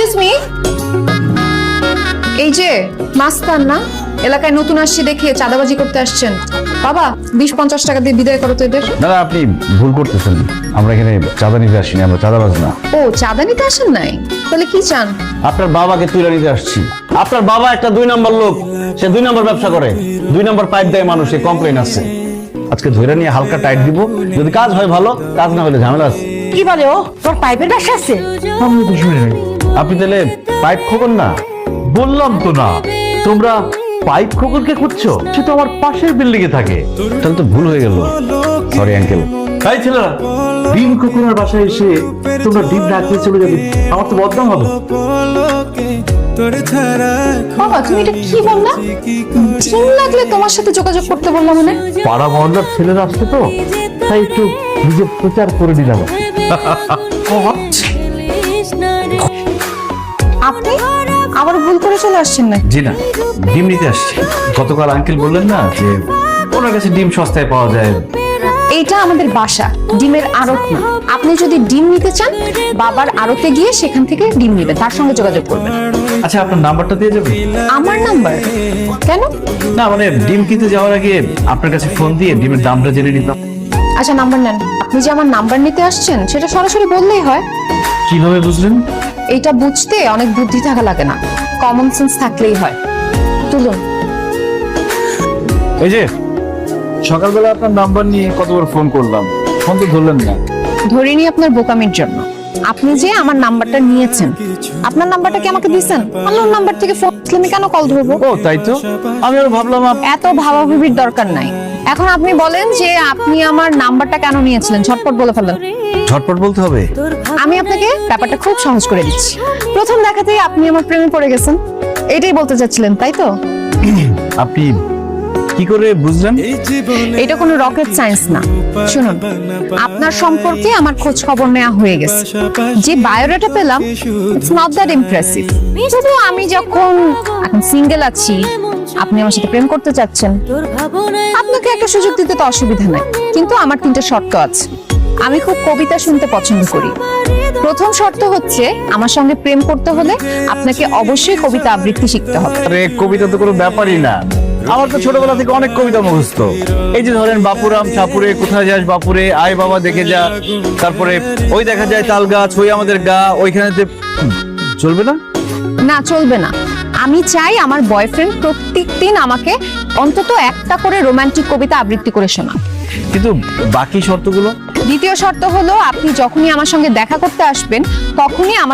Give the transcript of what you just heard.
Excuse me, এই যে মাস্তান না, এলাকায় নতুন আসছে দেখে চাঁদাবাজি করতে আসছেন। বাবা 20-50 টাকা দিয়ে বিদায় করো তো এদের। দাদা আপনি ভুল করতেছেন, আমরা এখানে চাঁদা নিতে আসিনি, আমরা চাঁদাবাজ না। ও, চাঁদা নিতে আসেন নাই? তাহলে কি চান? আপনার বাবাকে তুলে নিতে আসছি। আপনার বাবা একটা 2 নম্বর লোক, সে 2 নম্বর ব্যবসা করে, 2 নম্বর পাইপ দেয় মানুষে, কমপ্লেন আছে। আজকে ধরে নিয়ে হালকা টাইট দিব, যদি কাজ হয় ভালো, কাজ না হলে ঝামেলা আছে। কি বলে ও, তোর পাইপের ব্যবসা আছে? আপনি তাহলে পাইপ খোকন না? বললাম তো না, তোমরা পাইপ খোকনকে খুঁজছো, সে তো আমার পাশের বিল্ডিং এ থাকে। তাহলে তো ভুল হয়ে গেল, সরি আঙ্কেল। তাই ছেলেরা, ডিম খোকনের বাসায় এসে তোমরা ডিম না খেয়ে চলে যাবে, আমার তো বদনাম হবে। বাবা তুমি এটা কি বললা? ডিম লাগলে তোমার সাথে যোগাযোগ করতে বললাম মানে? পাড়া মহল্লার ছেলেরা আসছে তো, তাই একটু নিজে প্রচার করে দিলাম। আপনি আবার ভুল করে চলে আসছেন না? জি না, ডিম নিতে আসছি। গতকাল আঙ্কেল বললেন না যে ওনার কাছে ডিম সস্তায় পাওয়া যায়। এইটা আমাদের বাসা, ডিমের আড়ত না। আপনি যদি ডিম নিতে চান, বাবার আড়তে গিয়ে সেখান থেকে ডিম নেবেন, তার সঙ্গে যোগাযোগ করবেন। আচ্ছা, আপনার নাম্বারটা দিয়ে যাবেন? আমার নাম্বার? কেন? না মানে ডিম কিনতে যাওয়ার আগে আপনার কাছে ফোন দিয়ে ডিমের দামটা জেনে নিতাম। আচ্ছা নাম্বার নেন। আপনি যে আমার নাম্বার নিতে আসছেন সেটা সরাসরি বললেই হয়। কিভাবে বুঝলেন? এইটা বুঝতে অনেক বুদ্ধি থাকা লাগে না, কমন সেন্স থাকলেই হয়। তুলুন। এই যে সকালবেলা আপনার নাম্বার নিয়ে কতবার ফোন করলাম, ফোন তো ধরলেন না। ধরিনি আপনার বোকামির জন্য। আপনি যে আমার নাম্বারটা নিয়েছেন, আপনার নাম্বারটা কি আমাকে দিয়েছেন? আমার নাম্বার থেকে ফোন আসলে আমি কেন কল ধরবো? ও তাই তো, আমি আর ভাবলাম এত ভাবাভাবির দরকার নাই। এখন আপনি বলেন যে আপনি আমার নাম্বারটা কেন নিয়েছিলেন, ঝটপট বলে ফেলেন। ঝটপট বলতে হবে। আমি আপনাকে ব্যাপারটা খুব সহজ করে দিচ্ছি। প্রথম দেখাতেই আপনি আমার প্রেমে পড়ে গেছেন, এটাই বলতে চাচ্ছিলেন তাই তো? আপনি কি করে বুঝলেন? এটা কোনো রকেট সায়েন্স না। শুনুন, আপনার সম্পর্কে আমার খোঁজ খবর নেওয়া হয়ে গেছে। যে বায়োডাটা পেলাম, ইটস নট দ্যাট ইমপ্রেসিভ। শুধু আমি যখন এখন সিঙ্গেল আছি, আপনি আমার সাথে প্রেম করতে চাচ্ছেন, আপনাকে একটা সুযোগ দিতে তো অসুবিধা নাই। কিন্তু আমার 3টে শর্ত আছে। আমি খুব কবিতা শুনতে পছন্দ করি। প্রথম শর্ত হচ্ছে, আমার সঙ্গে প্রেম করতে হলে আপনাকে অবশ্যই কবিতা আবৃত্তি শিখতে হবে। আরে কবিতা তো কোনো ব্যাপারই না, আমার তো ছোটবেলা থেকে অনেক কবিতা মুখস্থ। এই যে ধরেন, বাপুরাম সাপুরে কোথায় যাস বাপুরে, আয় বাবা দেখে যা, তারপরে ওই দেখা যায় তাল গাছ, ওই আমাদের গা, ওইখানেতে। চলবে না? না, চলবে না। আমি চাই আমার বয়ফ্রেন্ড প্রত্যেকদিন আমাকে অন্তত একটা করে রোমান্টিক কবিতা আবৃত্তি করে শোনা। কিন্তু বাকি শর্তগুলো? দ্বিতীয় শর্ত হলো, আপনি যখনই আমার সঙ্গে দেখা করতে আসবেন, তখনই আমার